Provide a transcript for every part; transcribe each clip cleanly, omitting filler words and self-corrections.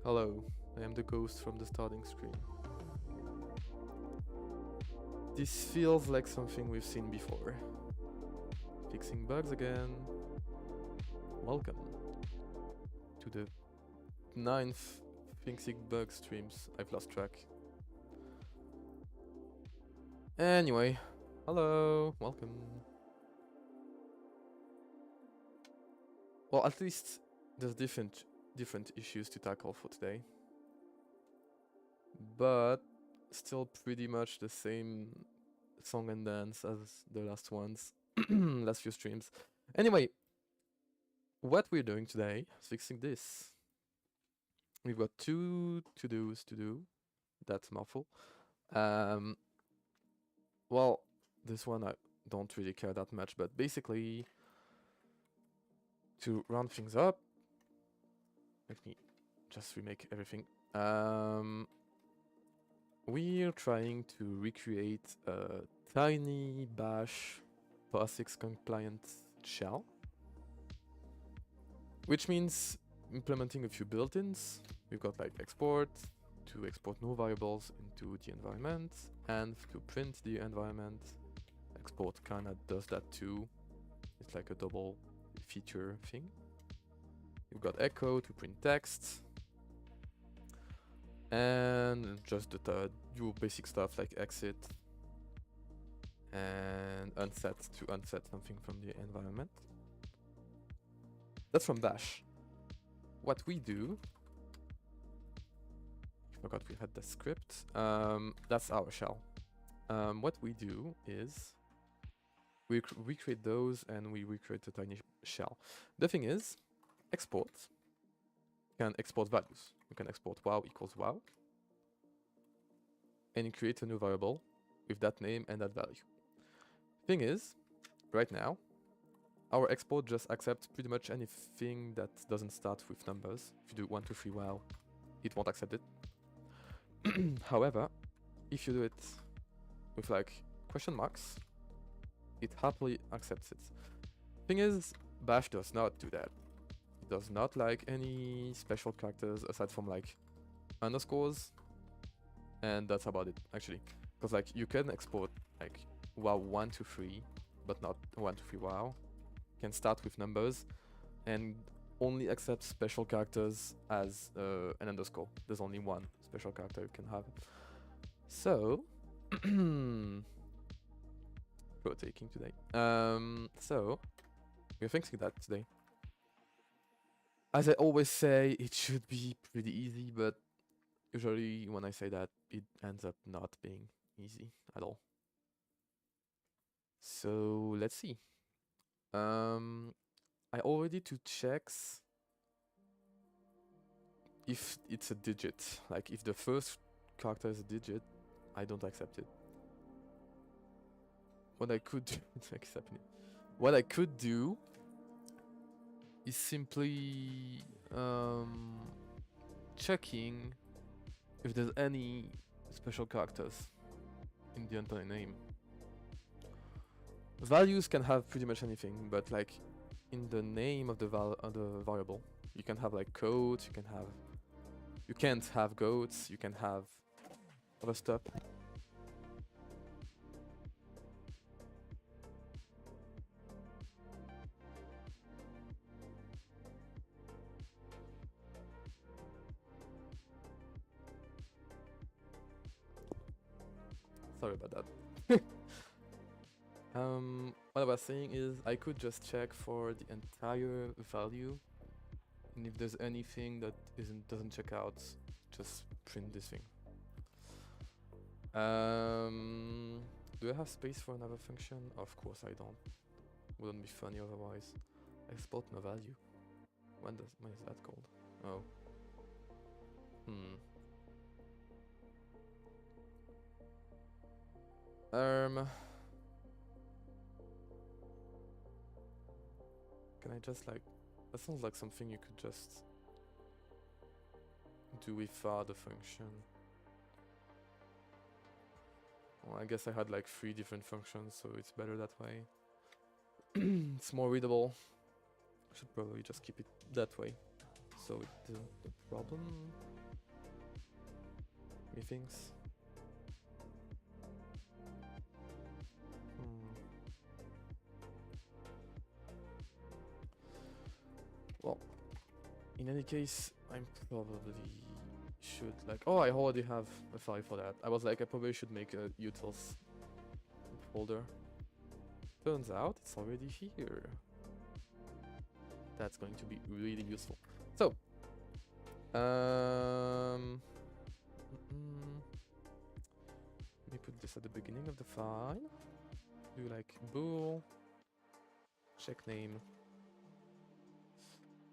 Hello, I am the ghost from the starting screen. This feels like something we've seen before. Fixing bugs again. Welcome to the 9th fixing bug streams. I've lost track. Anyway, hello, welcome. Well, at least there's different issues to tackle for today. But still pretty much the same song and dance as the last ones, last few streams. Anyway, what we're doing today is fixing this. We've got 2 to-dos to do. That's a mouthful. Well, this one I don't really care that much, but basically, to round things up, let me just remake everything. We're trying to recreate a tiny bash POSIX compliant shell, which means implementing a few built-ins. We've got like export to export no variables into the environment, and to print the environment. Export kinda does that too. It's like a double feature thing. You've got echo to print text, and just the do basic stuff like exit and unset to unset something from the environment. That's from Bash. What we do, I forgot we had the script. That's our shell. What we do is we recreate those and we recreate a tiny shell. The thing is, export can export values. You can export wow equals wow, and you create a new variable with that name and that value. Thing is, right now, our export just accepts pretty much anything that doesn't start with numbers. If you do 1, 2, 3 wow, it won't accept it. However, if you do it with like question marks, it happily accepts it. Thing is, Bash does not do that. It does not like any special characters aside from like underscores, and that's about it actually. Because like you can export like wow 1, 2, 3, but not 1, 2, 3 wow. Can start with numbers and only accepts special characters as an underscore. There's only one special character you can have. So we're taking today. So we're fixing that today. As I always say, it should be pretty easy, but usually when I say that, it ends up not being easy at all. So let's see. I already do checks if it's a digit. Like if the first character is a digit, I don't accept it. What I could do, What I could do is simply checking if there's any special characters in the entire name. Values can have pretty much anything, but like in the name of the variable, you can have like codes, you can't have goats, you can have other stuff. Sorry about that. What I was saying is I could just check for the entire value, and if there's anything that doesn't check out, just print this thing. Do I have space for another function? Of course I don't. Wouldn't be funny otherwise. Export no value. When is that called? Oh. Can I just like... That sounds like something you could just do without the function. Well, I guess I had like 3 different functions, so it's better that way. It's more readable. I should probably just keep it that way. So it isn't a problem. Methinks. Well, in any case, I'm probably should like... Oh, I already have a file for that. I was like, I probably should make a utils folder. Turns out it's already here. That's going to be really useful. So, let me put this at the beginning of the file. Do like bool, check name,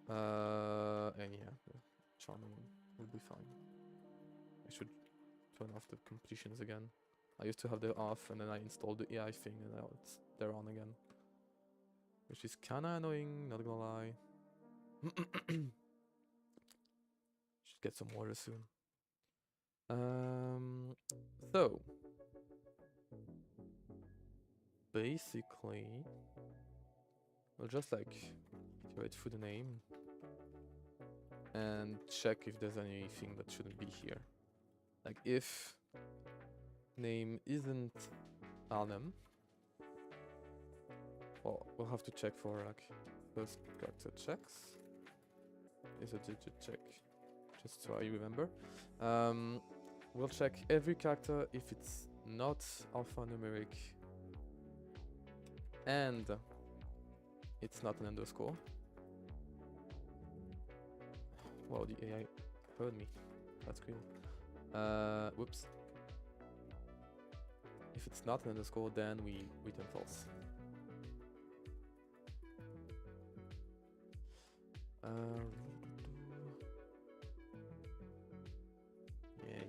and yeah, the charming will be fine. I should turn off the completions again. I used to have the off, and then I installed the AI thing, and now they're on again, which is kinda annoying. Not gonna lie. Should get some water soon. So basically, we'll just like iterate through the name and check if there's anything that shouldn't be here. Like if name isn't Arnhem, well, we'll have to check for like first character checks. Is a digit check, just so I remember. We'll check every character if it's not alphanumeric and it's not an underscore. Wow, the AI heard me. That's cool. Whoops. If it's not an underscore, then we return false. Yeah.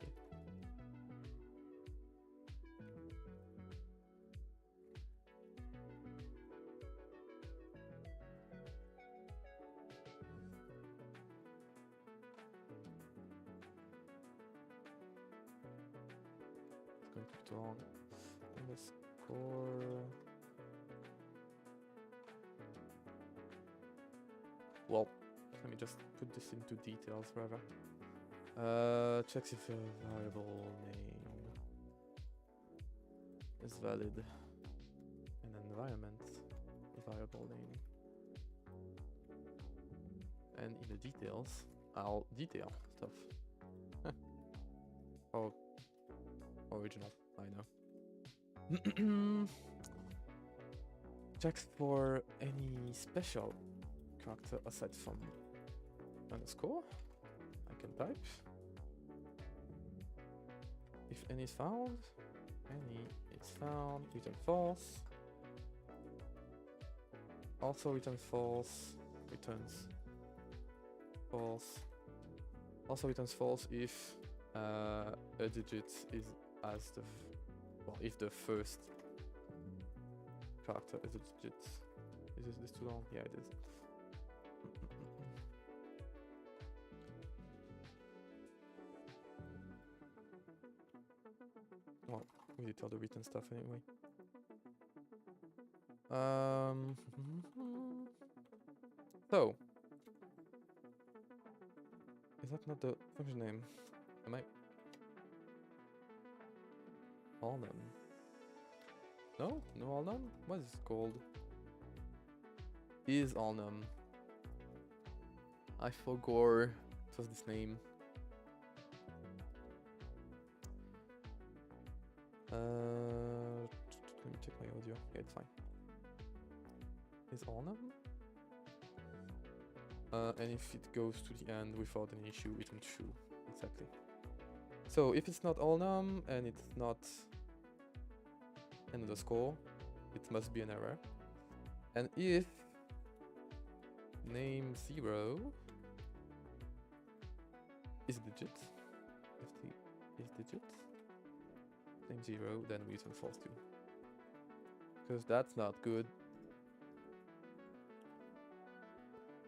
It's going to be too long. Underscore. Well, let me just put this into details rather. Checks if a variable name is valid in an environment variable name. And in the details, I'll detail stuff. Oh, original, I know. Checks for any special character aside from underscore. I can type. If any is found, return false. Also return false, returns false. Also returns false if a digit is as the well, if the first character is a digit. Is this too long? Yeah, it is. Well, we did all the written stuff anyway. So, is that not the function name? Am I? Allnum. No? No Allnum? What is it called? Is Allnum. I forgot it was this name. Let me check my audio. Yeah, it's fine. Is Allnum? And if it goes to the end without any issue, return true. Exactly. So if it's not all num and it's not an underscore, it must be an error. And if name 0 is digit, if the is digit, name 0, then we return false too. Because that's not good.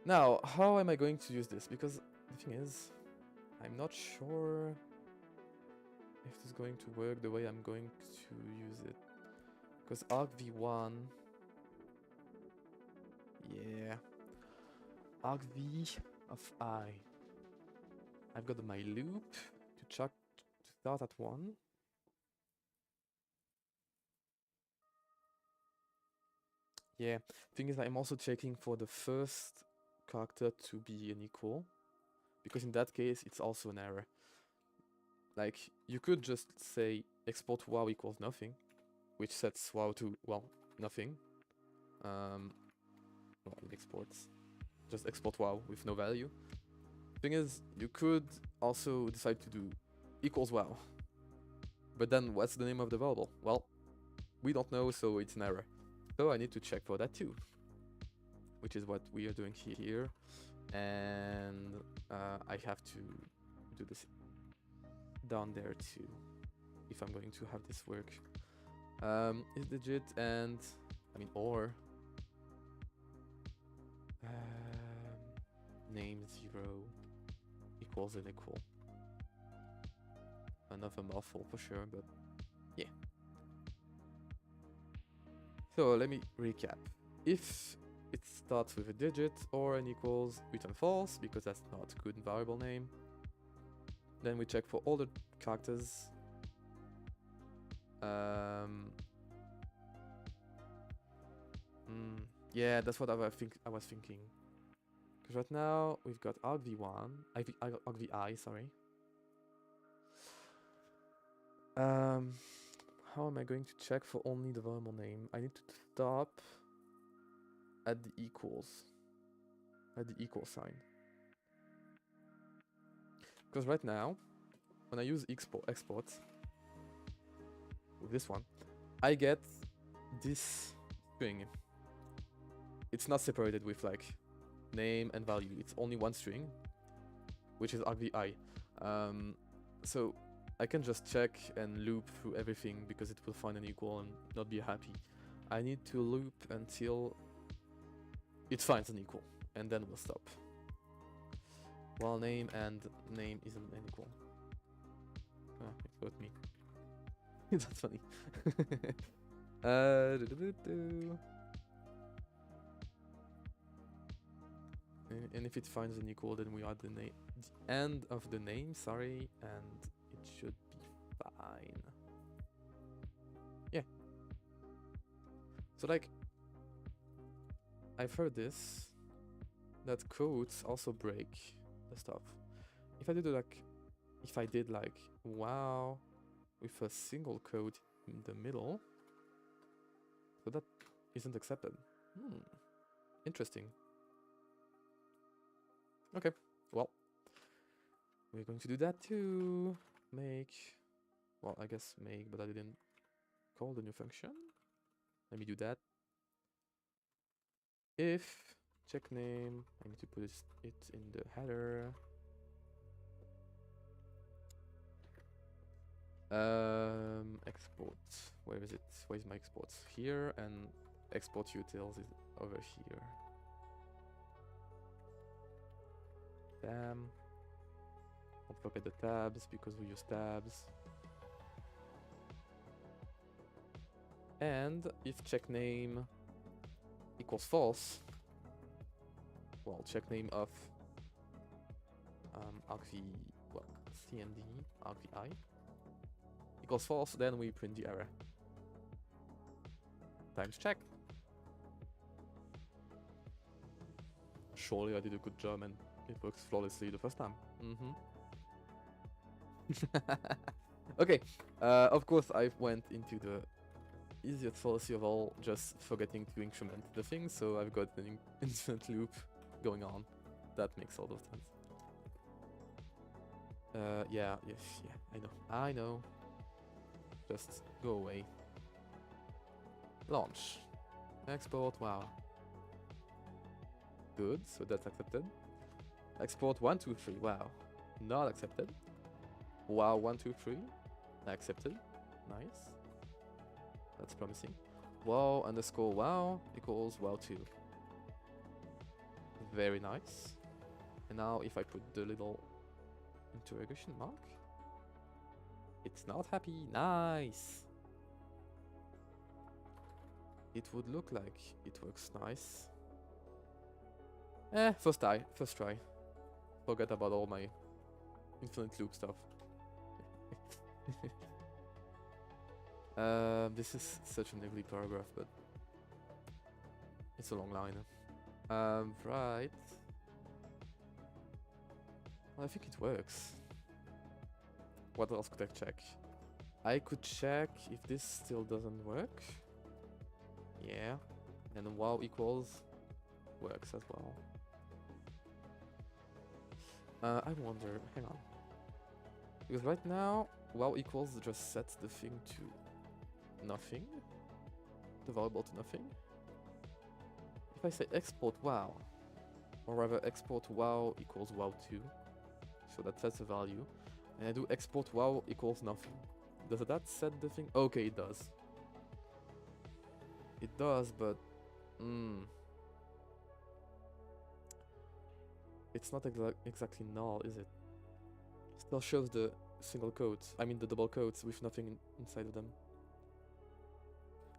Now, how am I going to use this? Because the thing is, I'm not sure if this is going to work the way I'm going to use it. Because argv1, yeah, argv of I. I've got my loop to check to start at 1. Yeah, thing is I'm also checking for the first character to be an equal, because in that case it's also an error. Like, you could just say export wow equals nothing, which sets wow to, well, nothing. Well, it exports. Just export wow with no value. Thing is, you could also decide to do equals wow. But then what's the name of the variable? Well, we don't know, so it's an error. So I need to check for that too, which is what we are doing here. And I have to do this down there too, if I'm going to have this work. Is digit and, I mean, or name 0 equals an equal. Another mouthful for sure, but yeah. So let me recap. If it starts with a digit or an equals, return false, because that's not a good variable name. Then we check for all the characters. Yeah, that's what I was thinking. Because right now we've got argv1, argvi, sorry. How am I going to check for only the variable name? I need to stop at the equals, at the equal sign. Because right now, when I use export with this one, I get this string. It's not separated with like name and value. It's only one string, which is argvi. So I can just check and loop through everything because it will find an equal and not be happy. I need to loop until it finds an equal, and then we'll stop. While name and name isn't an equal. Ah, it got me. That's funny. And if it finds an equal, then we add the name, the end of the name, sorry, and it should be fine. Yeah. So like, I've heard this, that quotes also break the stuff. If I did like wow with a single quote in the middle, so that isn't accepted. Interesting. Okay, well, we're going to do that too. Make, well, I guess make, but I didn't call the new function. Let me do that. If check name, I need to put it in the header. Export, where is it? Where is my exports? Here, and export utils is over here. Damn. Don't forget the tabs because we use tabs. And if check name equals false, well, check name of cmd argvi equals false, then we print the error. Times check. Surely I did a good job and it works flawlessly the first time. Okay, of course I went into the easiest fallacy of all, just forgetting to increment the thing, so I've got an infinite loop going on. That makes all of sense. Yeah, yes, yeah, I know. I know. Just go away. Launch. Export, wow. Good, so that's accepted. Export 123, wow. Not accepted. Wow, 123. Accepted. Nice. That's promising. Wow underscore wow equals wow2. Very nice. And now if I put the little interrogation mark, it's not happy. Nice. It would look like it works nice. First try. Forget about all my infinite loop stuff. This is such an ugly paragraph, but it's a long line. Right. Well, I think it works. What else could I check? I could check if this still doesn't work. Yeah. And then wow equals works as well. I wonder, hang on. Because right now, wow equals just sets the thing to nothing. The variable to nothing. If I say export wow, or rather export wow equals wow2, so that sets a value, and I do export wow equals nothing, does that set the thing? Okay, it does. It does, but it's not exactly null, is it? Still shows the single quotes, I mean the double quotes with nothing inside of them.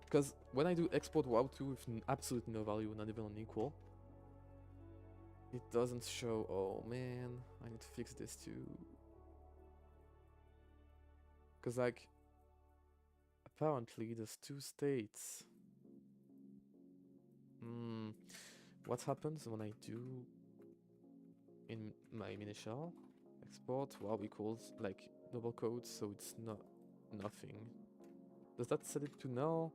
Because when I do export wow2 with absolutely no value, not even an equal, it doesn't show. Oh man, I need to fix this too. Because like, apparently there's two states. What happens when I do in my minishell export wow equals like double quotes, so it's not nothing. Does that set it to null?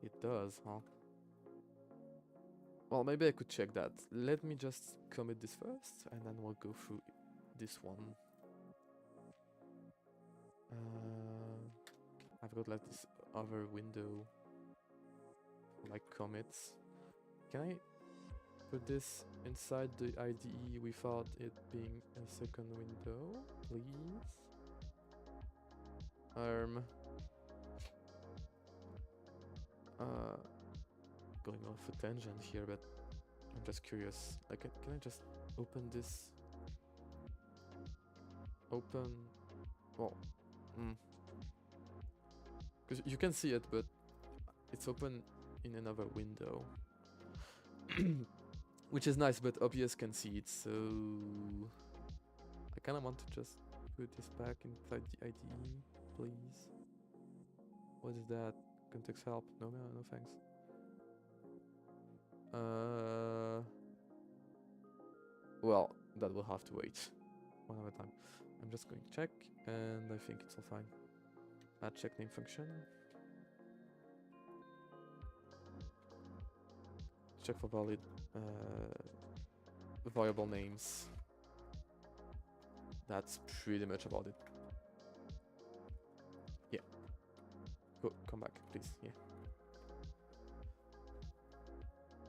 It does, huh? Well, maybe I could check that. Let me just commit this first, and then we'll go through this one. I've got like this other window for like commits. Can I put this inside the IDE without it being a second window, please? Going off a tangent here, but I'm just curious. Like, can I just open this? Open. Well, because you can see it, but it's open in another window, which is nice. But OBS can see it, so I kind of want to just put this back inside the IDE, please. What is that? Context help? No, no thanks. Well, that will have to wait one at a time. I'm just going to check, and I think it's all fine. Add check name function. Check for valid variable names. That's pretty much about it. Yeah. Go, come back, please. Yeah.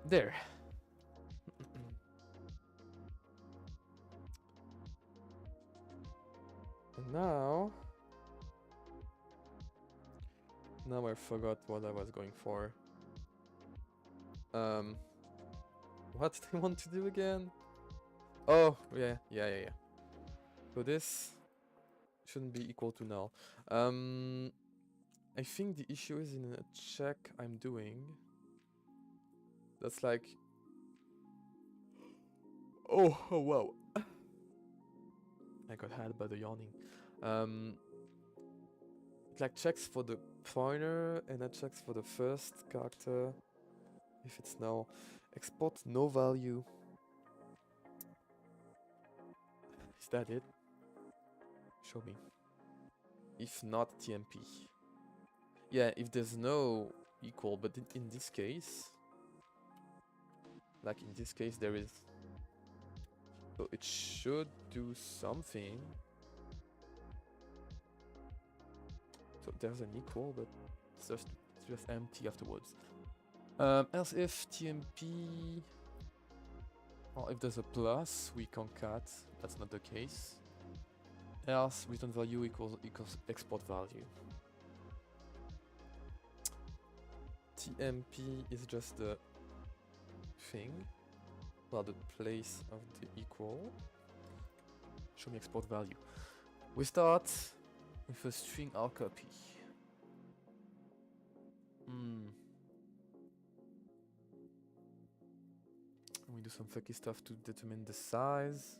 There. And now I forgot what I was going for. What did I want to do again? Oh, yeah. So this shouldn't be equal to null. I think the issue is in a check I'm doing. That's like... Oh wow. I got had by the yawning. It like checks for the pointer and it checks for the first character. If it's null. Export no value. Is that it? Show me. If not, TMP. Yeah, if there's no equal, but in this case... Like in this case there is. So it should do something. there's an equal, but it's just empty afterwards. Else if TMP, or if there's a plus, we concat. That's not the case. Else return value equals export value. TMP is just the thing, well, the place of the equal. Show me export value. We start with a string R copy. We do some funky stuff to determine the size.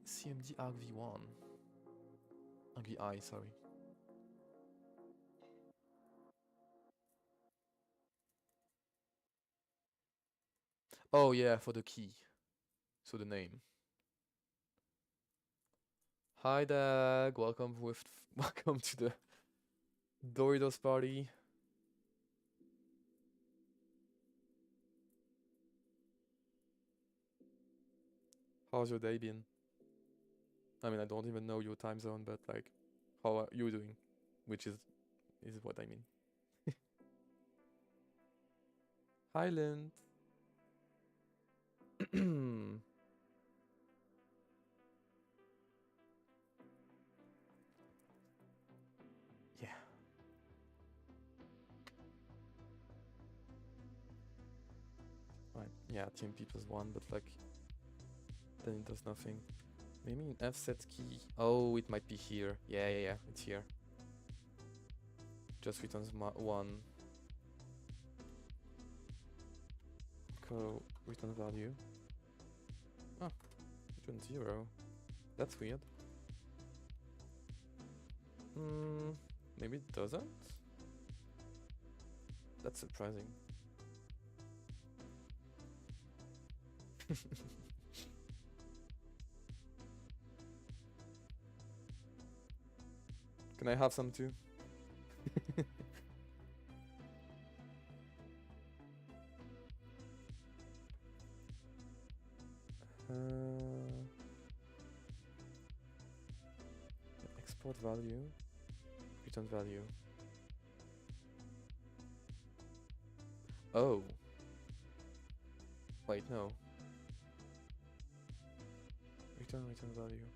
CMD argv1. Argvi, sorry. Oh yeah, for the key. So the name. Hi Dag, welcome to the Doritos party. How's your day been? I mean, I don't even know your time zone, but like, how are you doing? Which is what I mean. Hi Lind. Yeah. Right. Yeah, TMP +1, but like, then it does nothing. Maybe an fset key. Oh, it might be here. Yeah, it's here. Just returns 1. Co return value. Oh, return 0. That's weird. Maybe it doesn't? That's surprising. Can I have some too? Export value, return value. Oh. Wait, no. Return value.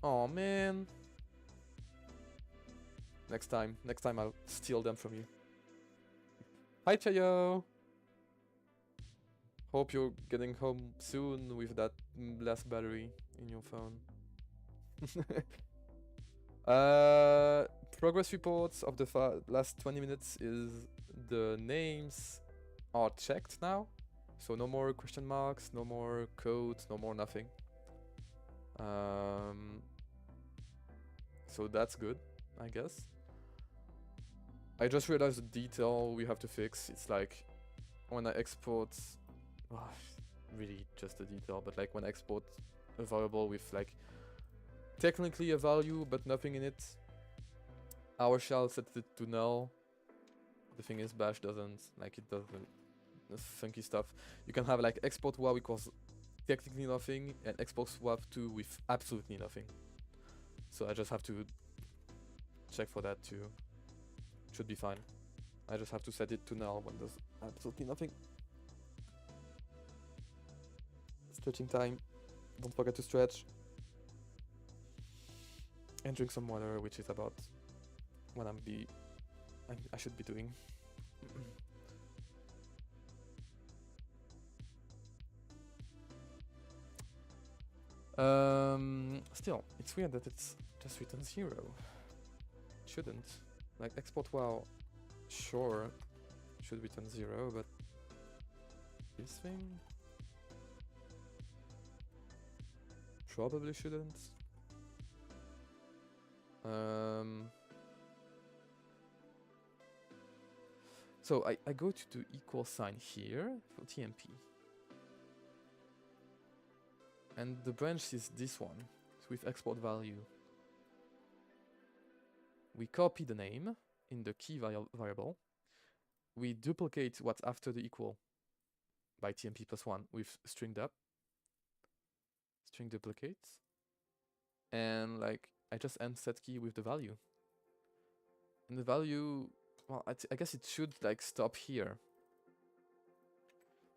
Oh man. Next time I'll steal them from you. Hi Chayo. Hope you're getting home soon with that less battery in your phone. Progress reports of the last 20 minutes is the names are checked now. So no more question marks, no more codes, no more nothing. So that's good, I guess. I just realized the detail we have to fix. It's like when I export, really just a detail, but like when I export a variable with like technically a value but nothing in it, our shell sets it to null. The thing is, bash doesn't, like it does funky stuff. You can have like export wow equals technically nothing and export swap 2 with absolutely nothing. So I just have to check for that too. Should be fine. I just have to set it to null when there's absolutely nothing. Stretching time. Don't forget to stretch. And drink some water, which is about what I should be doing. Still, it's weird that it's just written 0. It shouldn't. Like export wow, sure, should return 0, but this thing probably shouldn't. So I go to the equal sign here for TMP. And the branch is this one, with export value. We copy the name in the key variable. We duplicate what's after the equal by TMP +1 with stringed up. string duplicates, and like I just end set key with the value. And the value, well, I guess it should like stop here.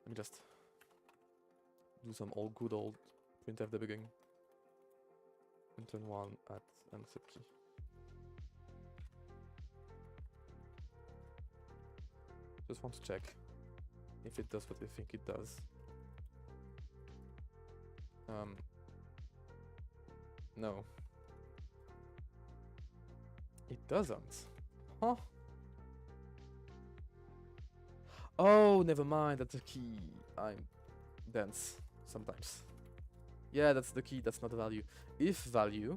Let me just do some good old printf debugging. Return 1 at end set key. Just want to check if it does what I think it does. No. It doesn't. Huh? Oh, never mind, that's the key. I'm dense sometimes. Yeah, that's the key, that's not the value. If value,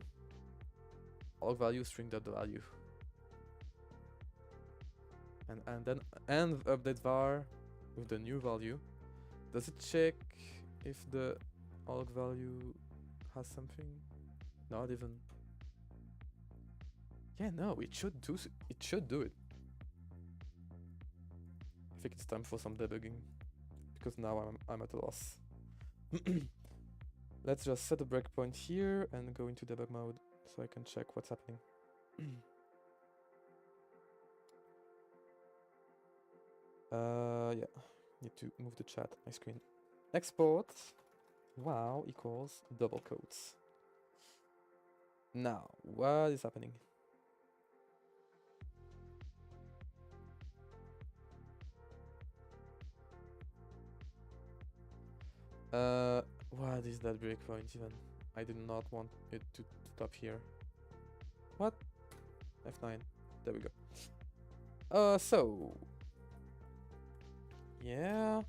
all value string dot the value. And then update var with the new value. Does it check if the org value has something? Not even. Yeah, no, it should do it. I think it's time for some debugging, because now I'm at a loss. Let's just set a breakpoint here and go into debug mode so I can check what's happening. Yeah, need to move the chat, my screen. Export, wow, equals double quotes. Now, what is happening? What is that breakpoint even? I did not want it to stop here. What? F9. There we go. So yeah,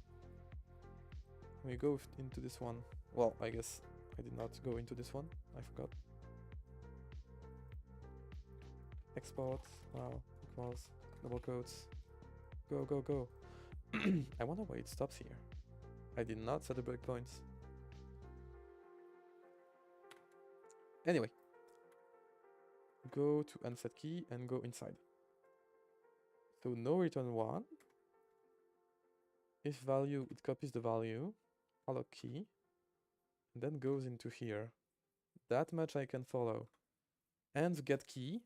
we go into this one. Well, I guess I did not go into this one. I forgot. Export. Wow. Equals double quotes. Go, go, go. I wonder why it stops here. I did not set the breakpoints. Anyway, go to unset key and go inside. So no return 1. If value, it copies the value, alloc key, and then goes into here. That much I can follow. And get key,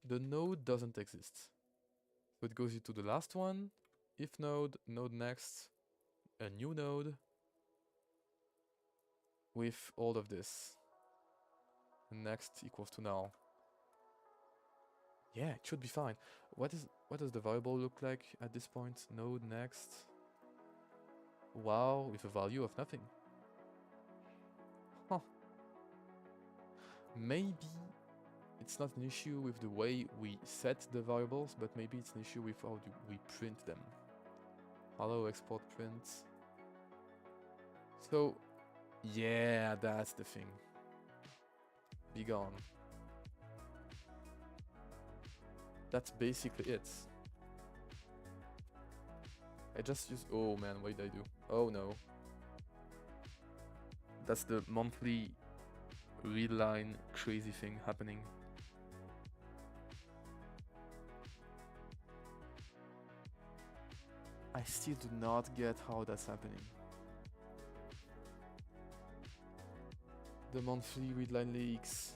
the node doesn't exist. So it goes into the last one, if node, node next, a new node, with all of this. Next equals to null. Yeah, it should be fine. What does the variable look like at this point? Node next. Wow, with a value of nothing. Huh. Maybe it's not an issue with the way we set the variables, but maybe it's an issue with how we print them. Hello, export print. So, yeah, that's the thing. Be gone. That's basically it. I just use... Oh man, what did I do? Oh no. That's the monthly readline crazy thing happening. I still do not get how that's happening. The monthly readline leaks.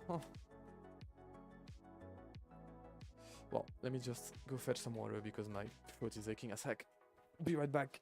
Huh. Well, let me just go fetch some water because my throat is aching as heck. Be right back.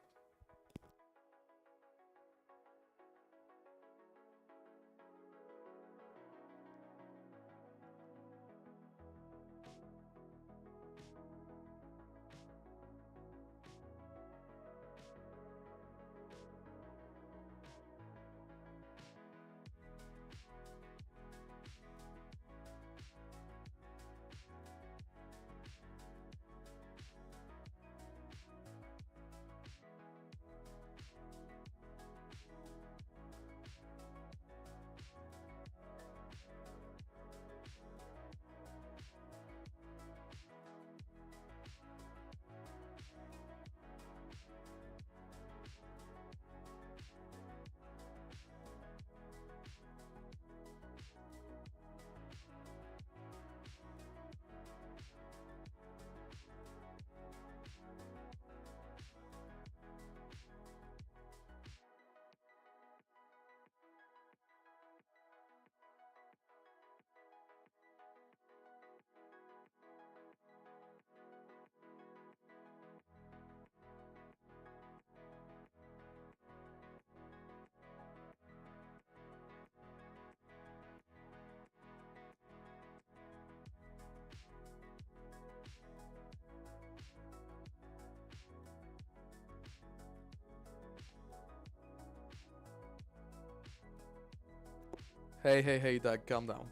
Hey, Doug, calm down.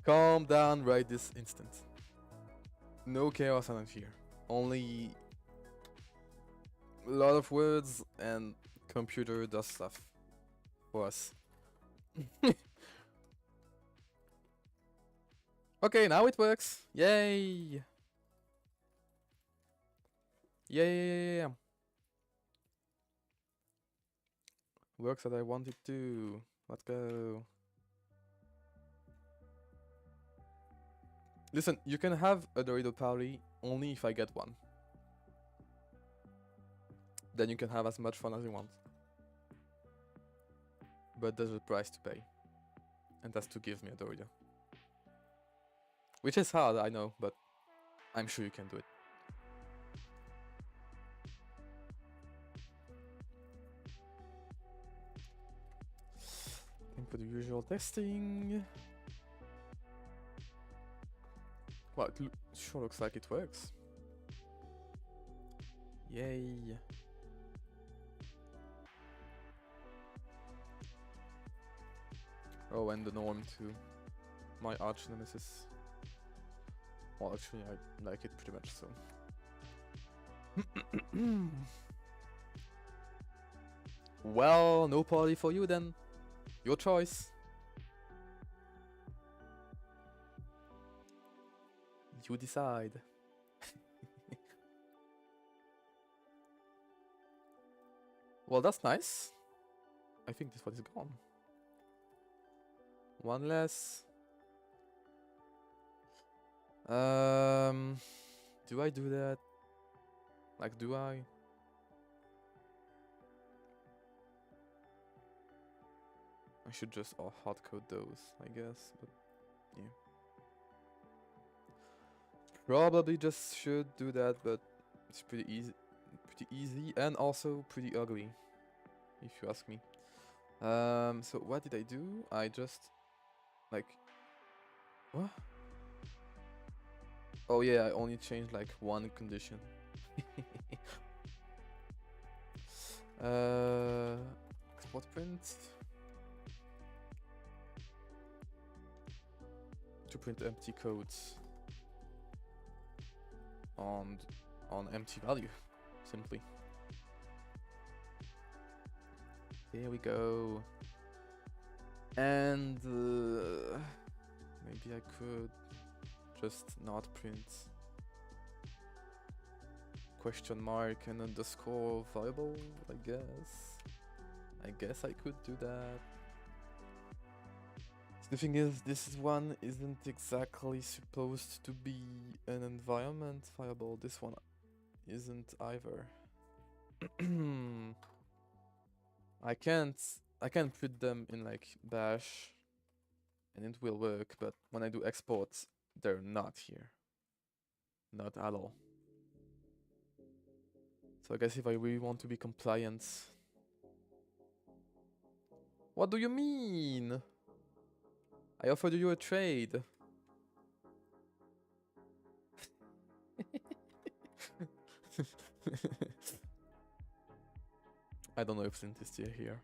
Calm down right this instant. No chaos around here. Only a lot of words and computer does stuff for us. Okay, now it works. Yay! Yay! Works that I wanted to. Let's go. Listen, you can have a Dorito party only if I get one. Then you can have as much fun as you want. But there's a price to pay. And that's to give me a Dorito. Which is hard, I know, but I'm sure you can do it. Input the usual testing. Well, it sure looks like it works. Yay. Oh, and the norm too. My arch nemesis. Well, actually, I like it pretty much so. Well, no party for you then. Your choice. You decide. Well, that's nice. I think this one is gone. One less. Do I do that? Like, do I? I should just hard code those, I guess, but yeah. Probably just should do that, but it's pretty easy and also pretty ugly, if you ask me. So what did I do? I just like what? Oh yeah, I only changed like one condition. Export print to print empty codes on empty value, simply. There we go. And maybe I could just not print question mark and underscore variable, I guess. I guess I could do that. The thing is, this one isn't exactly supposed to be an environment variable. This one isn't either. I can't put them in like bash and it will work, but when I do exports, they're not here. Not at all. So I guess if I really want to be compliant. What do you mean? I offered you a trade. I don't know if Slint is still here.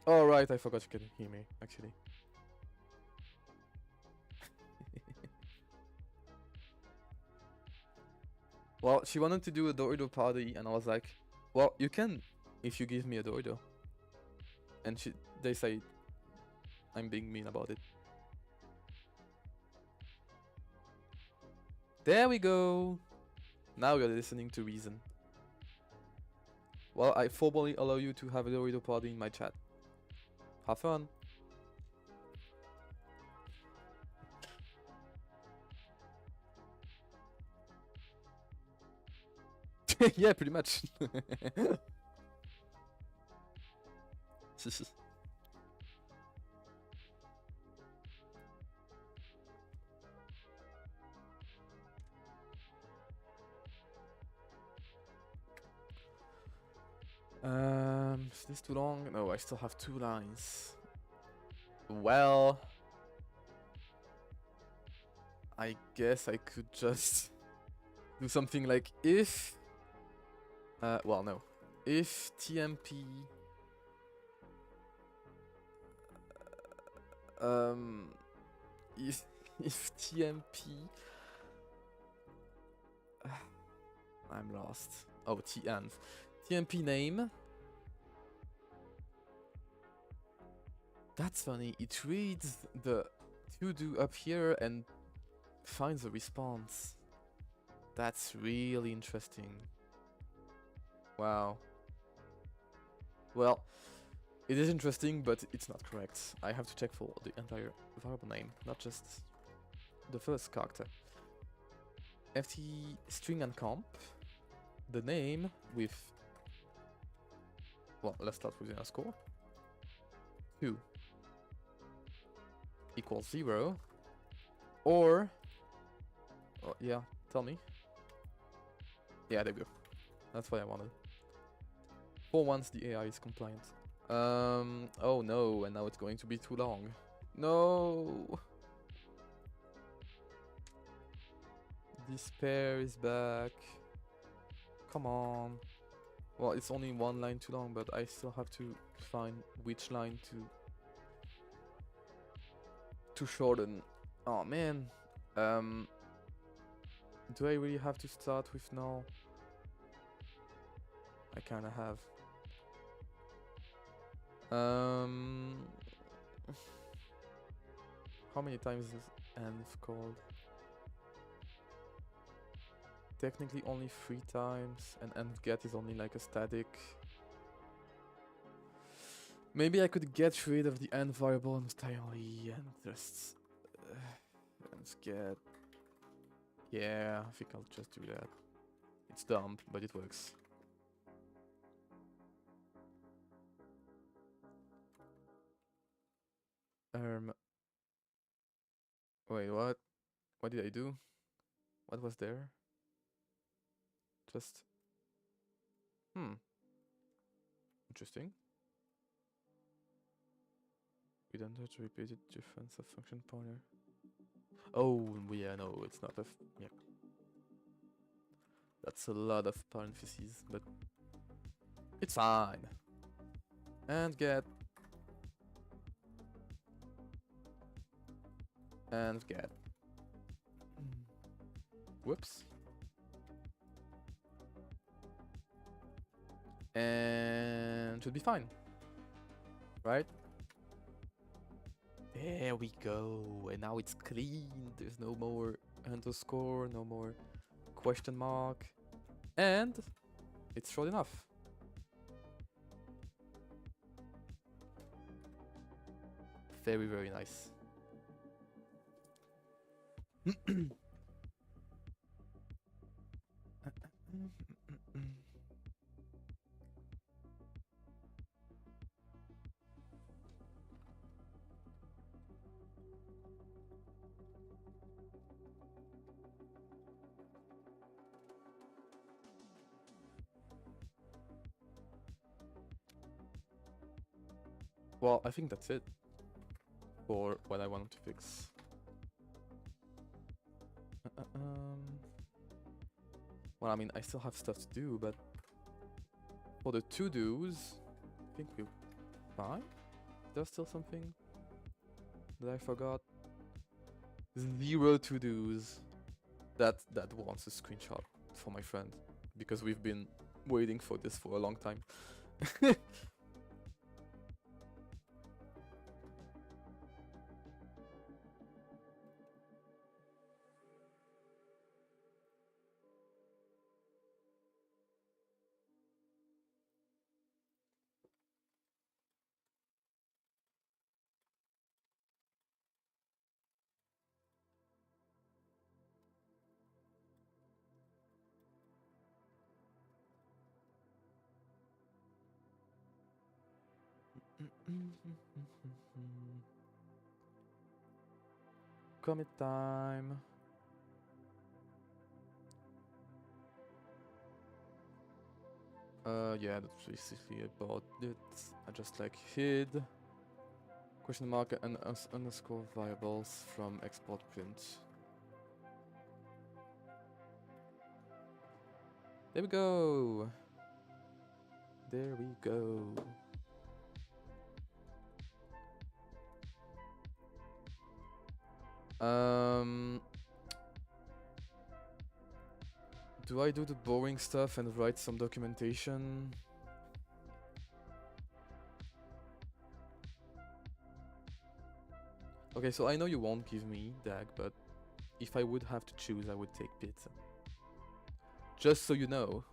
Oh right, I forgot you can hear me, actually. Well, she wanted to do a Dorito party, and I was like, well, you can, if you give me a Dorito. And they say I'm being mean about it. There we go! Now you're listening to reason. Well, I formally allow you to have a Dorito party in my chat. Have fun! Yeah, pretty much. Is this too long? No, I still have 2 lines. Well, I guess I could just do something like if... well, no. If TMP... if, if TMP... I'm lost. Oh, TNV. TMP name... That's funny. It reads the to-do up here and finds a response. That's really interesting. Wow. Well, it is interesting, but it's not correct. I have to check for the entire variable name, not just the first character. FT string and comp. The name with... Well, let's start with the underscore. 2 equals 0. Or... Oh, yeah, tell me. Yeah, there we go. That's what I wanted. For once the AI is compliant. Oh no, and now it's going to be too long. No! Despair is back. Come on. Well, it's only 1 line too long, but I still have to find which line to shorten. Oh man. Do I really have to start with null? I kinda have. How many times is env called? Technically only 3 times, and env get is only like a static. Maybe I could get rid of the env variable entirely and just env get. Yeah, I think I'll just do that. It's dumb, but it works. Wait, what? What did I do? What was there? Just... Interesting. We don't have to repeat it, difference of function pointer. Oh, yeah, no, it's not a... yeah. That's a lot of parentheses, but... It's fine. And get... And get... Whoops. And should be fine. Right? There we go. And now it's clean. There's no more underscore, no more question mark. And it's short enough. Very, very nice. Well, I think that's it for what I wanted to fix. Well, I mean, I still have stuff to do, but for the to-dos, I think we're fine. There's still something that I forgot. 0 to-dos. That wants a screenshot for my friend, because we've been waiting for this for a long time. Commit time. Yeah, that's basically about it. I just like hid question mark and underscore variables from export print. There we go. There we go. Do I do the boring stuff and write some documentation? Okay, so I know you won't give me DAG, but if I would have to choose, I would take pizza. Just so you know.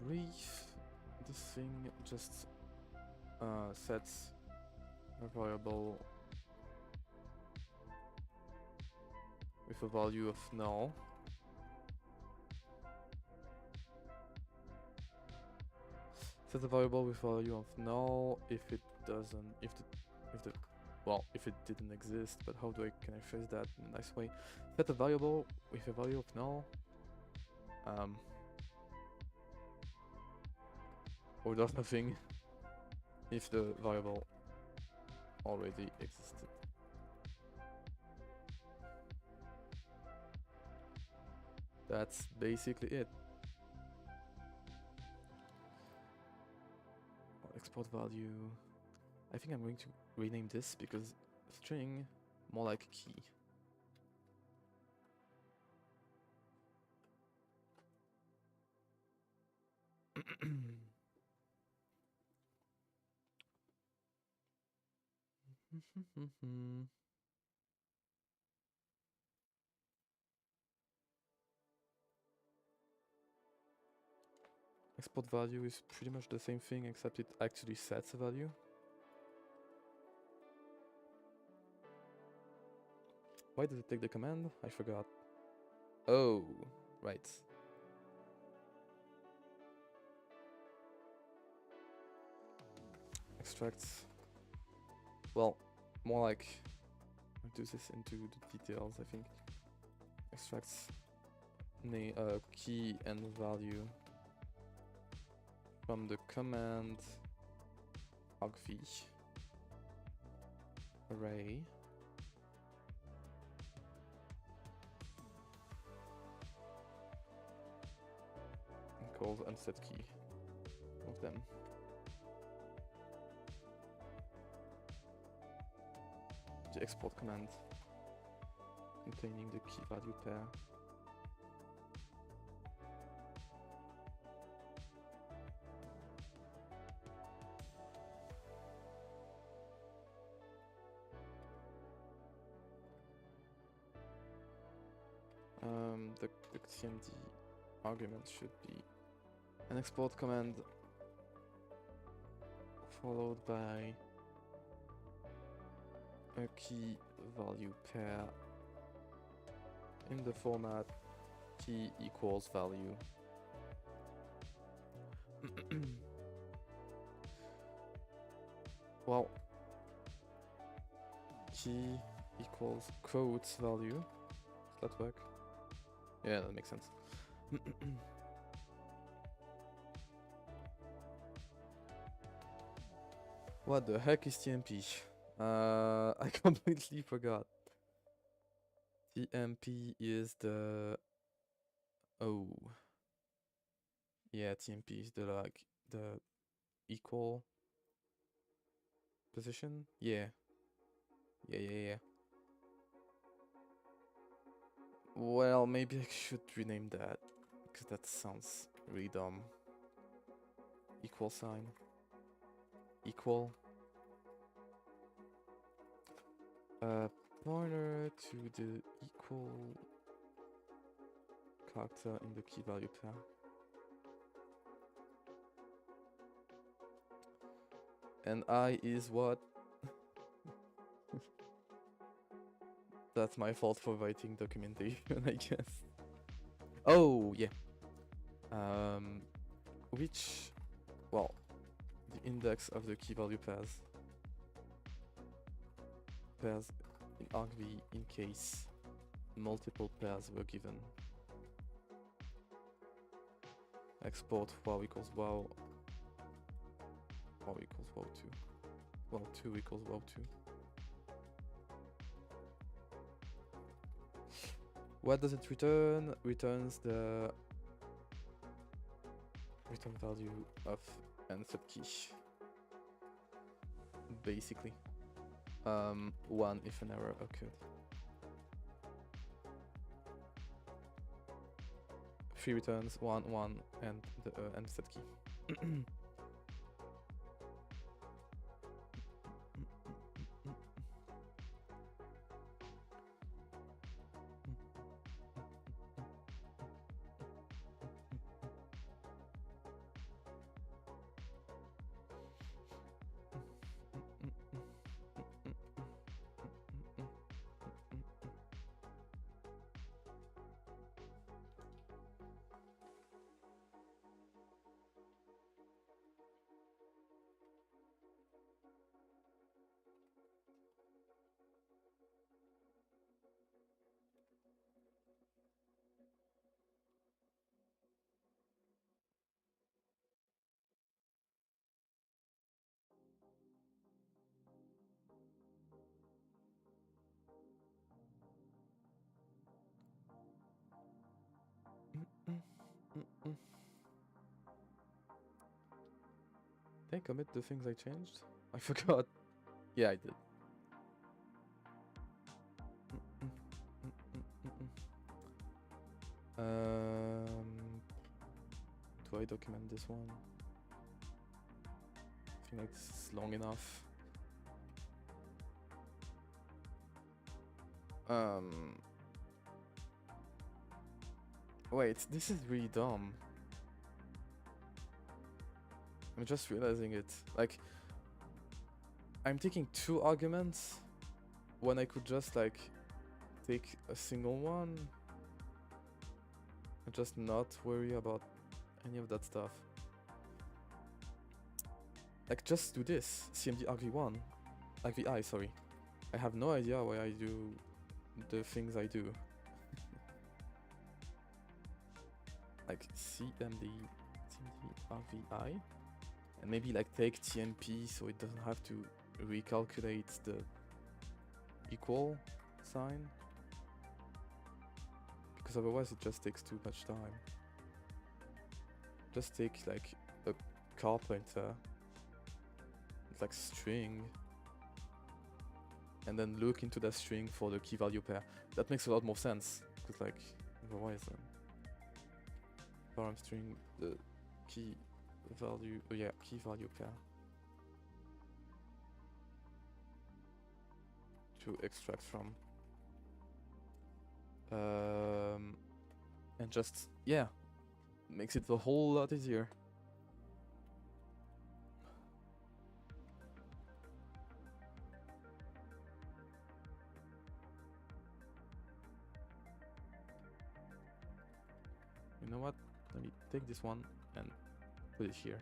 Brief. This thing just sets a variable with a value of null. Set a variable with value of null if it doesn't, if it didn't exist, but how can I phrase that in a nice way? Set a variable with a value of null. Or does nothing if the variable already existed. That's basically it. Export value. I think I'm going to rename this because string more like key. Export value is pretty much the same thing, except it actually sets a value. Why did it take the command? I forgot. Oh, right. Extracts. Well, more like reduce this into the details, I think. Extracts key and value from the command argv array and calls unset key of them. The export command containing the key value pair. The TMD argument should be an export command followed by a key value pair in the format key equals value. Well, key equals quotes value. Does that work? Yeah, that makes sense. What the heck is TMP? I completely forgot. TMP is the... Oh. Yeah, TMP is the the equal position? Yeah. Yeah. Well, maybe I should rename that, because that sounds Really dumb. Equal sign. Equal. Pointer to the equal character in the key value pair. And I is what? That's my fault for writing documentation, I guess. Oh, yeah. Which, well, the index of the key value pairs in argv in case multiple pairs were given. Export wow equals wow. Wow equals wow2. Wow2 equals wow2. What does it return? Returns the return value of answered key. Basically. 1 if an error occurred. 3 returns 1, 1, and the answered key. Did I commit the things I changed? I forgot. Yeah, I did. Do I document this one? I think like this is long enough. Wait, this is really dumb. I'm just realizing it. Like, I'm taking 2 arguments when I could just like take a single one and just not worry about any of that stuff. Like, just do this. CMD argv1. argvi, sorry. I have no idea why I do the things I do. Like CMD argvi, and maybe like take TNP so it doesn't have to recalculate the equal sign, because otherwise it just takes too much time. Just take like a car pointer, it's like string, and then look into that string for the key value pair. That makes a lot more sense, because like otherwise param string the key value, key value pair to extract from, and just makes it a whole lot easier. You know what? Let me take this one and put it here.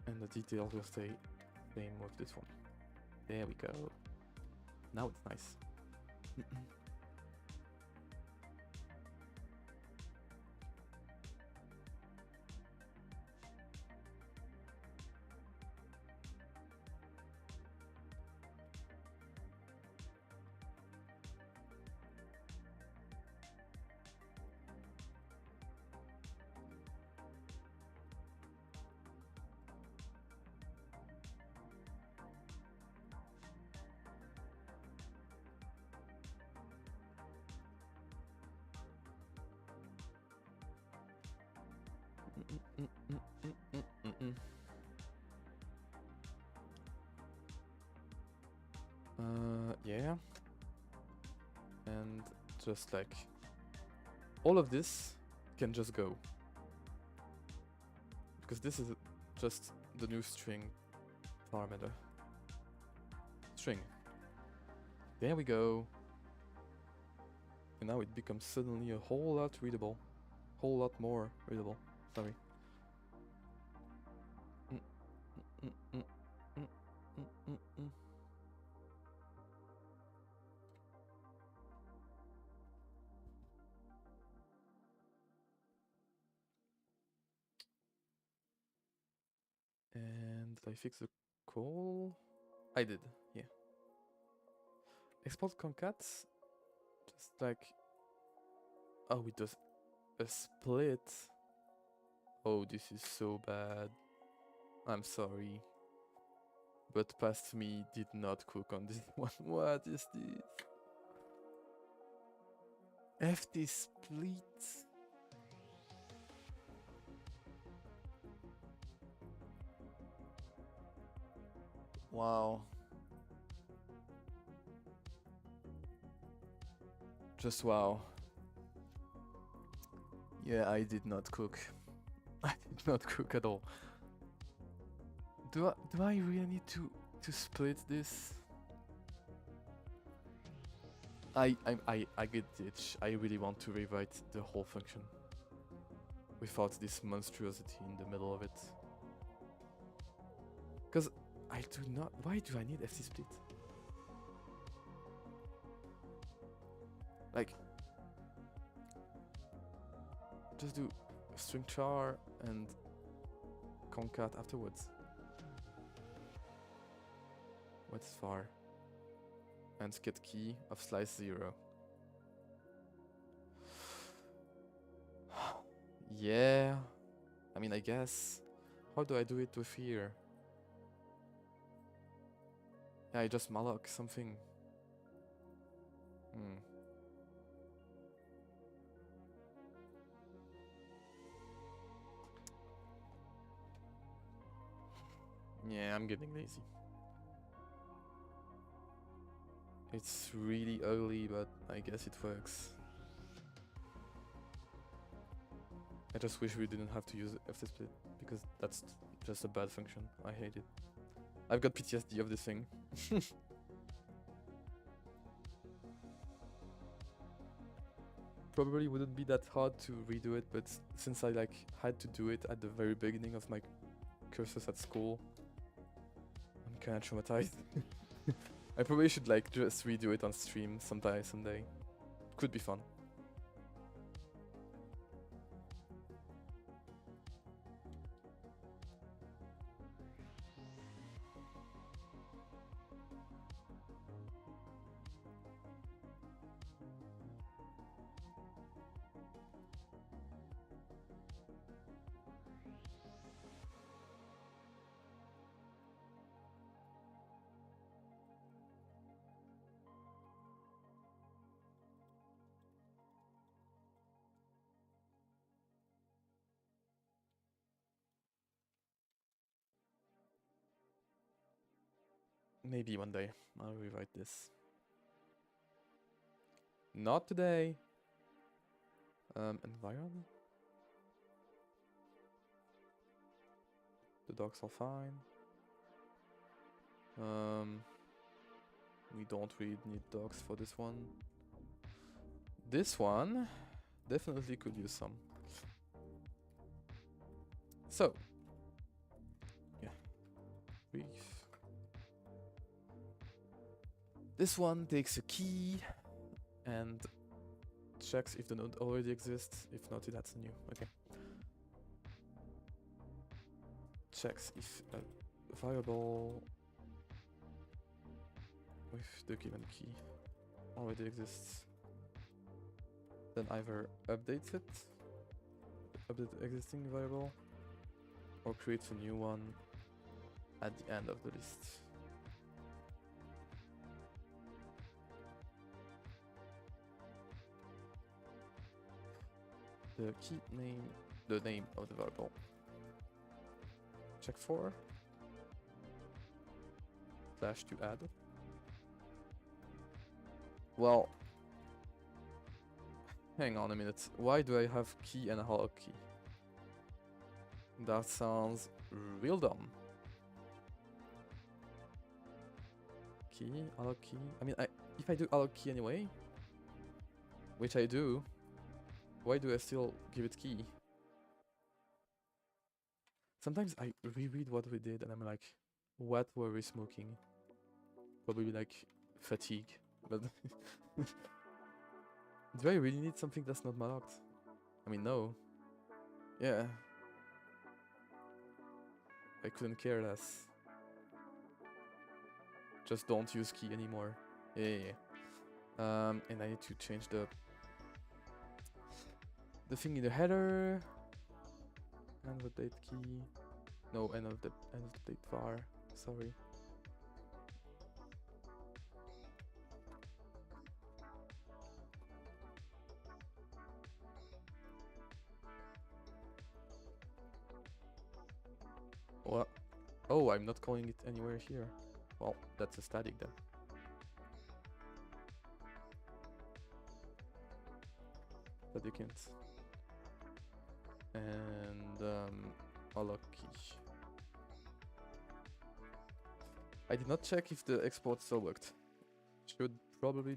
And the details will stay same with this one. There we go. Now it's nice. yeah. And just like all of this can just go. Because this is just the new string parameter. String. There we go. And now it becomes suddenly a whole lot readable. Whole lot more readable. Sorry. Mm, mm, mm, mm, mm, mm, mm. And did I fix the call? I did, yeah. Export concats. Just like, oh, it does a split. Oh, this is so bad. I'm sorry. But past me did not cook on this one. What is this? FT split. Wow. Just wow. Yeah, I did not cook. I did not cook at all. Do I really need to split this? I get it. I really want to rewrite the whole function without this monstrosity in the middle of it. Because I do not. Why do I need FC split? Like, just do string char and concat afterwards. What's far? And get key of slice 0. Yeah. I mean, I guess. How do I do it with here? Yeah, I just malloc something. Hmm. Yeah, I'm getting lazy. It's really ugly, but I guess it works. I just wish we didn't have to use FT split because that's just a bad function. I hate it. I've got PTSD of this thing. Probably wouldn't be that hard to redo it, but since I like had to do it at the very beginning of my cursus at school, I'm kinda traumatized. I probably should like just redo it on stream someday. Could be fun. Maybe one day I'll rewrite this. Not today. Environment. The dogs are fine. We don't really need dogs for this one. This one definitely could use some. So, yeah, brief. This one takes a key and checks if the node already exists. If not, it adds a new. Okay. Checks if a variable with the given key already exists. Then either updates it, update the existing variable, or creates a new one at the end of the list. The key name, the name of the variable. Check for / to add. Well, hang on a minute. Why do I have key and a hollow key? That sounds real dumb. Key, hollow key. I mean, if I do hollow key anyway, which I do, why do I still give it key? Sometimes I reread what we did and I'm like, what were we smoking? Probably like fatigue. But do I really need something that's not locked? I mean, no. Yeah. I couldn't care less. Just don't use key anymore. Yeah. And I need to change the thing in the header. End of the date key. No, end of the date var. Sorry. What? Oh, I'm not calling it anywhere here. Well, that's a static then. Static int. And hollow key. I did not check if the export still worked. Should probably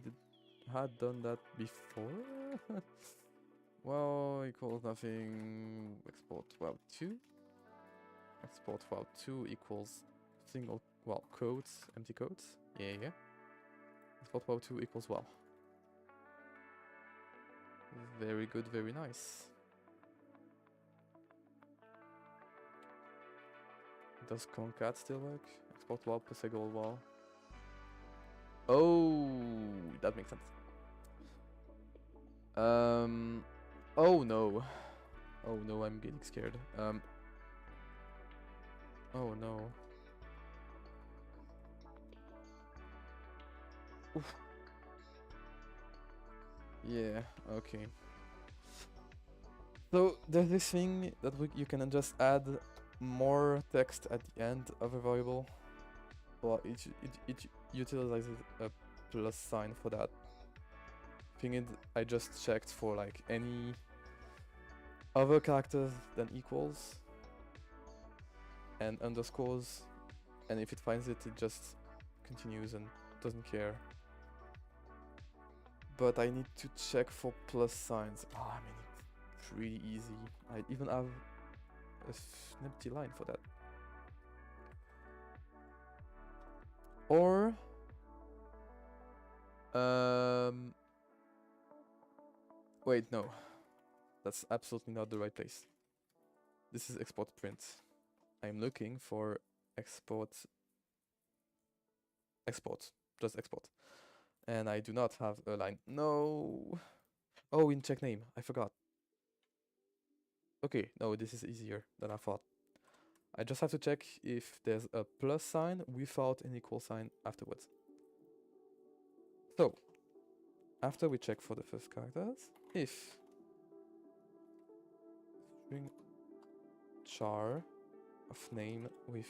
had done that before. Well, equals nothing. Export wow2. Export wow2 equals single, well, quotes, empty quotes. Yeah. Export wow2 equals wow. Very good, very nice. Does concat still work? Export wow plus equal wow. Oh, that makes sense. Oh no. Oh no, I'm getting scared. Oh no. Oof. Yeah, okay. So there's this thing that you can just add more text at the end of a variable. Well, it utilizes a plus sign for that. Thing is, I just checked for like any other characters than equals and underscores, and if it finds it, it just continues and doesn't care. But I need to check for plus signs. Oh, I mean, it's really easy. I even have an empty line for that. Or wait, no. That's absolutely not the right place. This is export print. I'm looking for export, just export. And I do not have a line. No. Oh, in check name, I forgot. Okay, no, this is easier than I thought. I just have to check if there's a plus sign without an equal sign afterwards. So, after we check for the first characters, if string char of name with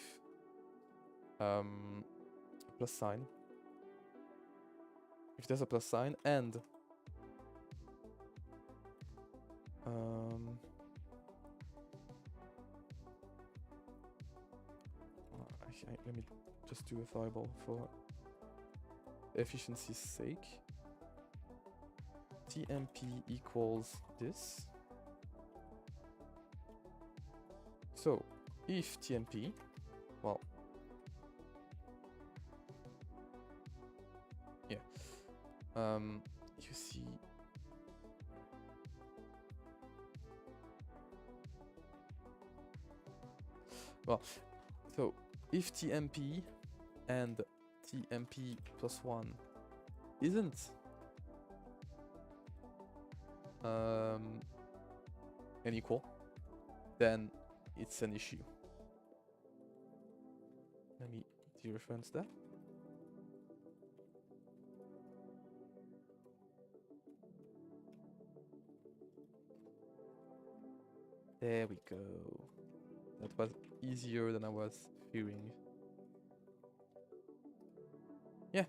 plus sign, if there's a plus sign and let me just do a variable for efficiency's sake. TMP equals this. So if TMP, well, yeah, you see, well, so if TMP and TMP plus 1 isn't an equal, then it's an issue. Let me dereference that. There we go. That was easier than I was fearing. Yeah.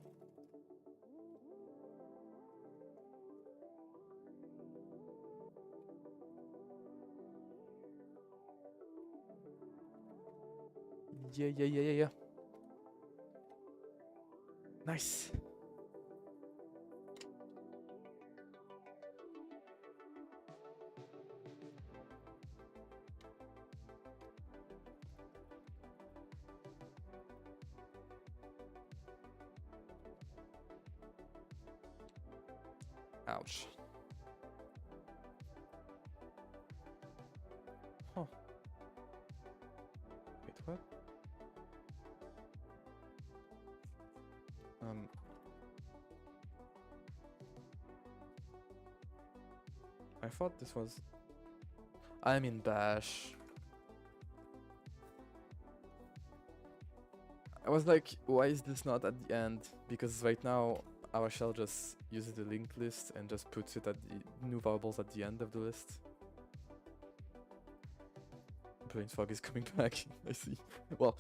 Yeah. Nice. Ouch. Huh. Wait, what? I thought this was... I'm in bash. I was like, why is this not at the end? Because right now our shell just uses the linked list and just puts it at the new variables at the end of the list. Brain fog is coming back. I see. Well,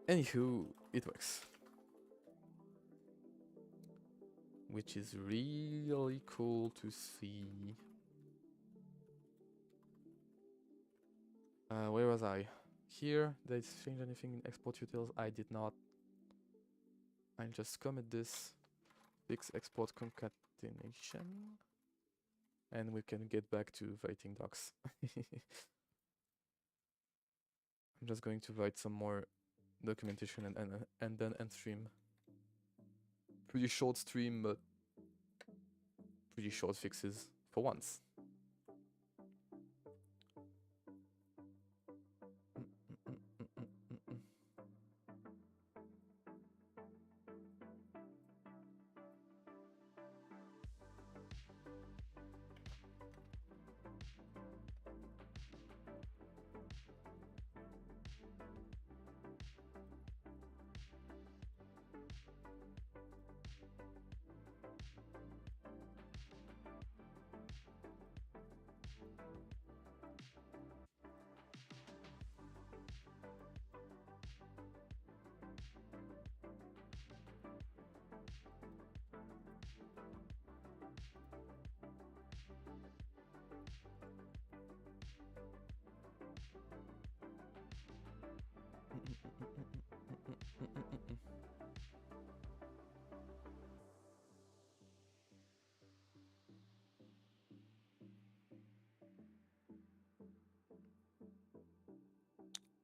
anywho, it works. Which is really cool to see. Where was I? Here, did I change anything in export utils? I did not. I'll just commit this, fix export concatenation, and we can get back to writing docs. I'm just going to write some more documentation and then end stream. Pretty short stream, but pretty short fixes for once.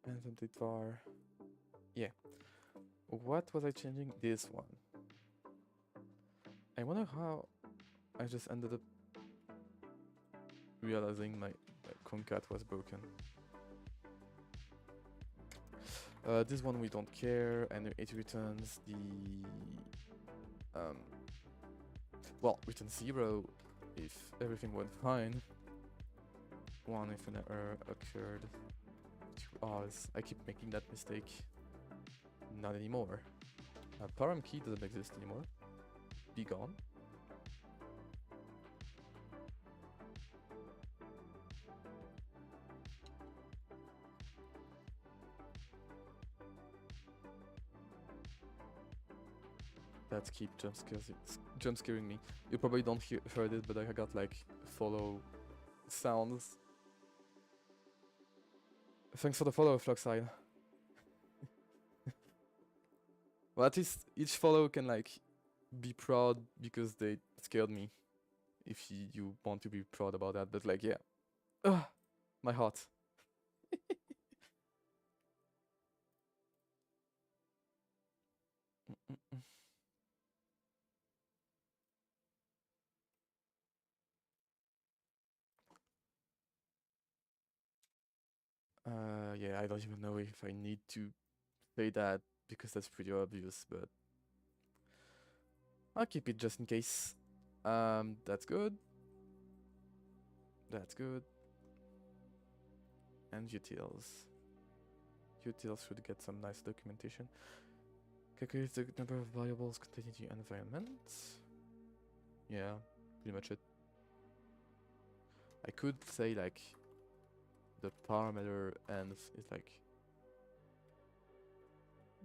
Invented var. Yeah. What was I changing? This one. I wonder how I just ended up realizing my concat was broken. This one we don't care, and it returns the well, returns 0 if everything went fine. 1 if an error occurred. 2 R's. I keep making that mistake. Not anymore. Param key doesn't exist anymore. Be gone. That keep jump scaring me. You probably don't heard it, but I got like follow sounds. Thanks for the follow, Fluxide. Well, at least each follow can like be proud because they scared me. If you want to be proud about that, but like, yeah. Ugh, my heart. Yeah, I don't even know if I need to say that because that's pretty obvious, but I'll keep it just in case. That's good. That's good. And utils. Utils should get some nice documentation. Calculate the number of variables containing the environment. Yeah, pretty much it. I could say like the parameter env is like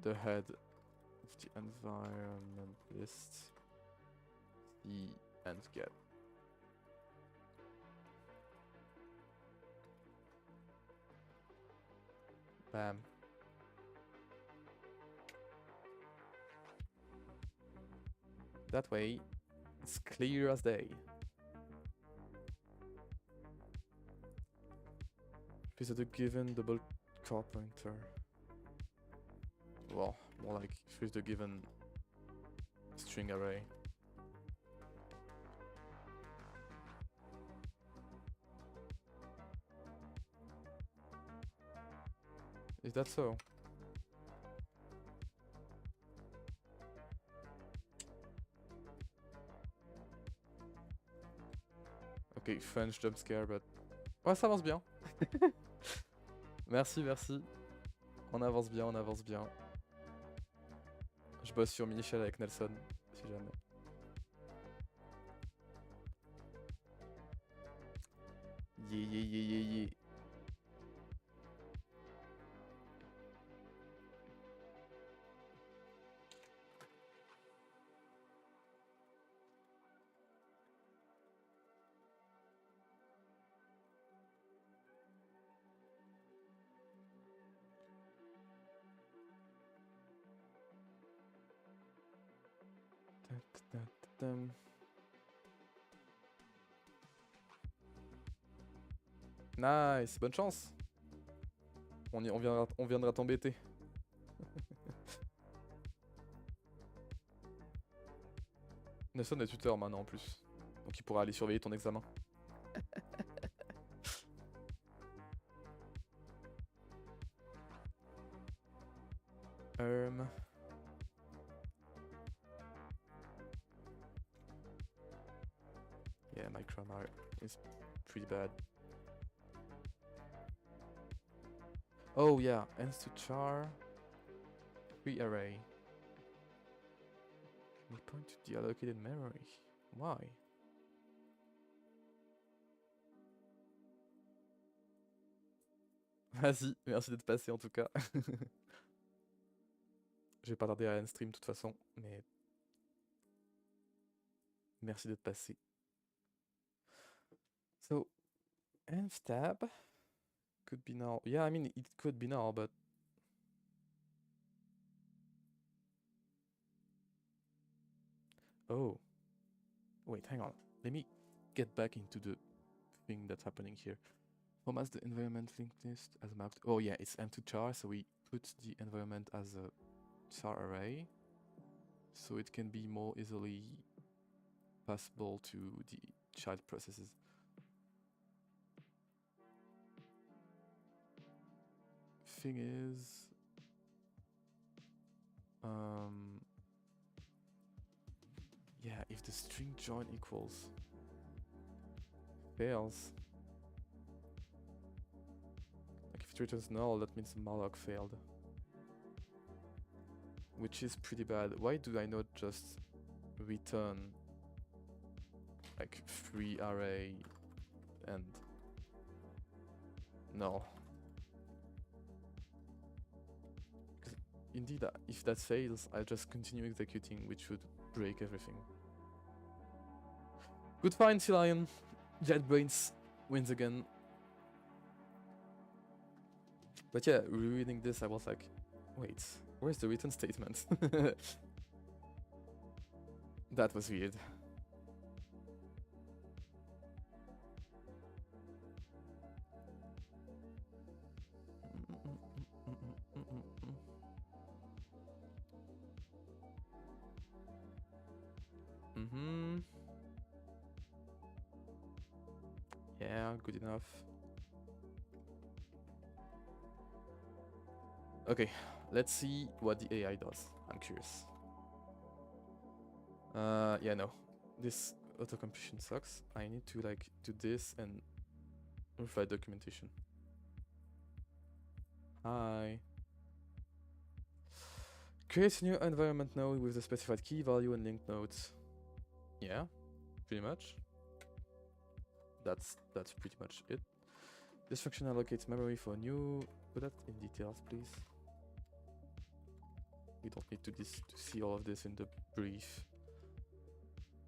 the head of the environment list. The env get. Bam. That way, it's clear as day. Visit a given double car pointer. Well, more like choose the given string array. Is that so? Ok, French jump scare, but... Ouais, ça avance bien. Merci, merci. On avance bien, on avance bien. Je bosse sur minishell avec Nelson, si jamais. Yeah, yeah, yeah, yeah, yeah. Nice, bonne chance. On viendra t'embêter. Nelson est tuteur maintenant en plus, donc il pourra aller surveiller ton examen. Yeah, my grammar is pretty bad. Oh yeah, ends to char. Free array. We point to the allocated memory. Why? Vas-y, merci d'être passé en tout cas. Je vais pas tarder à end stream de toute façon, mais merci d'être passé. So, end tab could be now. Yeah, I mean it could be now, but oh, wait, hang on. Let me get back into the thing that's happening here. Format the environment linked list as mapped. Oh yeah, it's end to char, so we put the environment as a char array, so it can be more easily passable to the child processes. Thing is, yeah, if the string join equals fails, like if it returns null, that means malloc failed, which is pretty bad. Why do I not just return like free array and no? Because indeed, if that fails, I just continue executing, which would break everything. Good find, Sea Lion. JetBrains wins again. But yeah, rereading this, I was like, wait, where's the return statement? That was weird. Yeah, good enough. Okay, let's see what the AI does. I'm curious. Yeah, no. This auto-completion sucks. I need to like do this and provide documentation. Hi. Create a new environment node with the specified key value and linked nodes. Yeah, pretty much. That's pretty much it. This function allocates memory for new. Put that in details, please. We don't need to see all of this in the brief,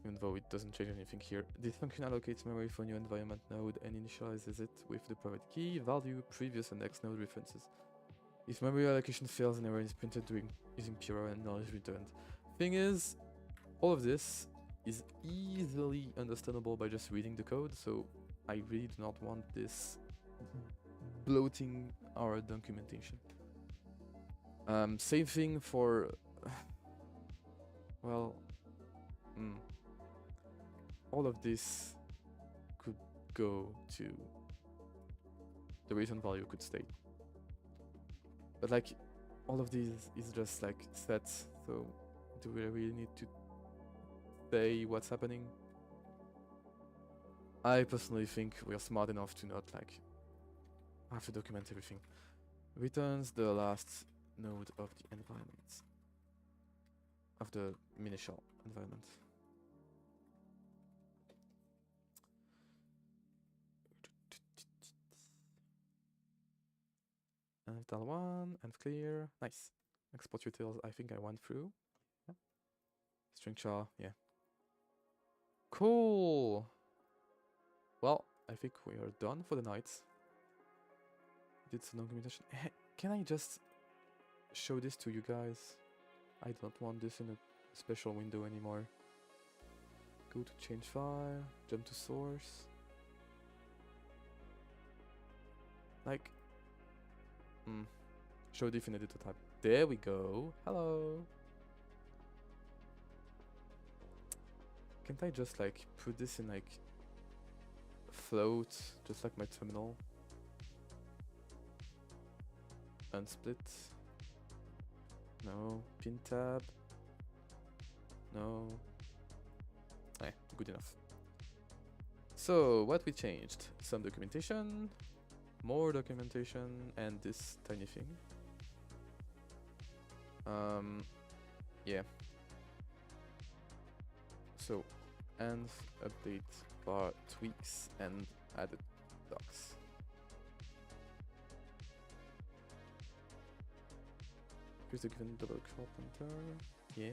even though it doesn't change anything here. This function allocates memory for new environment node and initializes it with the private key, value, previous and next node references. If memory allocation fails, an error is printed using Puro and knowledge returned. Thing is, all of this is easily understandable by just reading the code, so I really do not want this bloating our documentation. Same thing for well, all of this could go to the return value could stay, but like all of these is just like sets. So do we really need to say what's happening? I personally think we are smart enough to not like have to document everything. Returns the last node of the environment, of the minishell environment. And tell one and clear. Nice. Export utils. I think I went through. Yeah. String char. Yeah. Cool. Well, I think we are done for the night. Did some documentation. Can I just show this to you guys? I don't want this in a special window anymore. Go to change file, jump to source. Like, show diff in editor type. There we go. Hello. Can't I just like put this in like float, just like my terminal? Unsplit. No. Pin tab. No. Eh, good enough. So what we changed? Some documentation, more documentation, and this tiny thing. Yeah. So, env update bar tweaks and added docs. Here's the given double crop pointer. Yeah.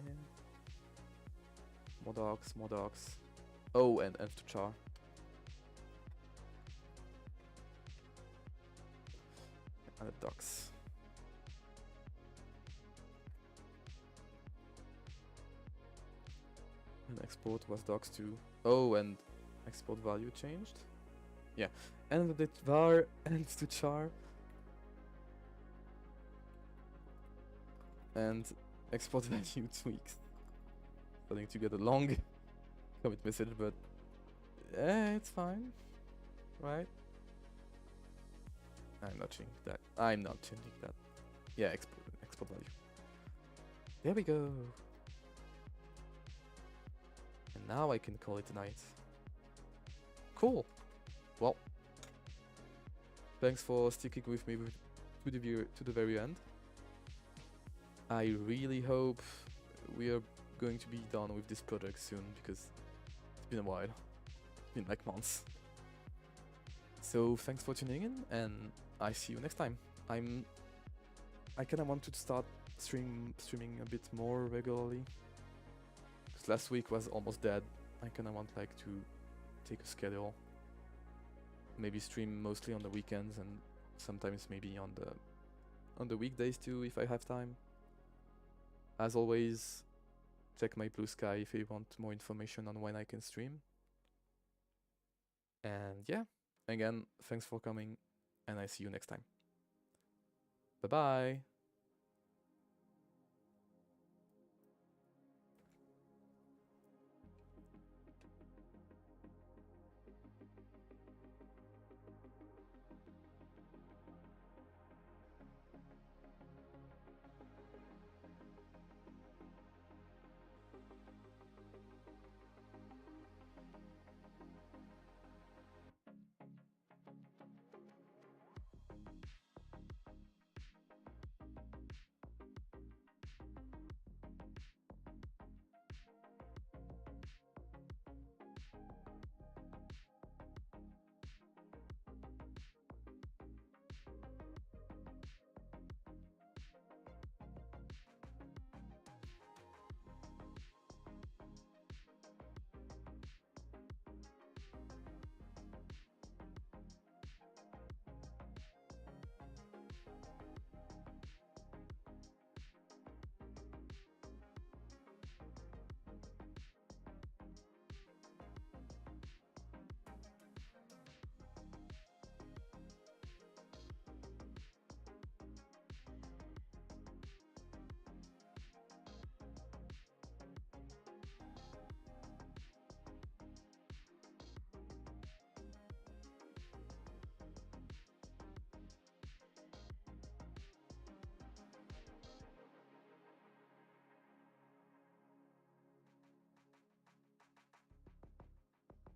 More docs, more docs. Oh, and env to char. Added docs. And export was docs too. Oh, and export value changed. Yeah, and the var ends to char. And export value tweaks. Starting to get a long commit message, but it's fine, right? I'm not changing that. I'm not changing that. Yeah, export value. There we go. And now I can call it a night. Cool. Well, thanks for sticking with me to the very end. I really hope we are going to be done with this project soon, because it's been a while. It's been like months. So thanks for tuning in, and I see you next time. I kinda want to start streaming a bit more regularly. Because last week was almost dead. I kinda want like to take a schedule. Maybe stream mostly on the weekends and sometimes maybe on the weekdays too if I have time. As always, check my Blue Sky if you want more information on when I can stream. And yeah, again, thanks for coming, and I see you next time. Bye bye.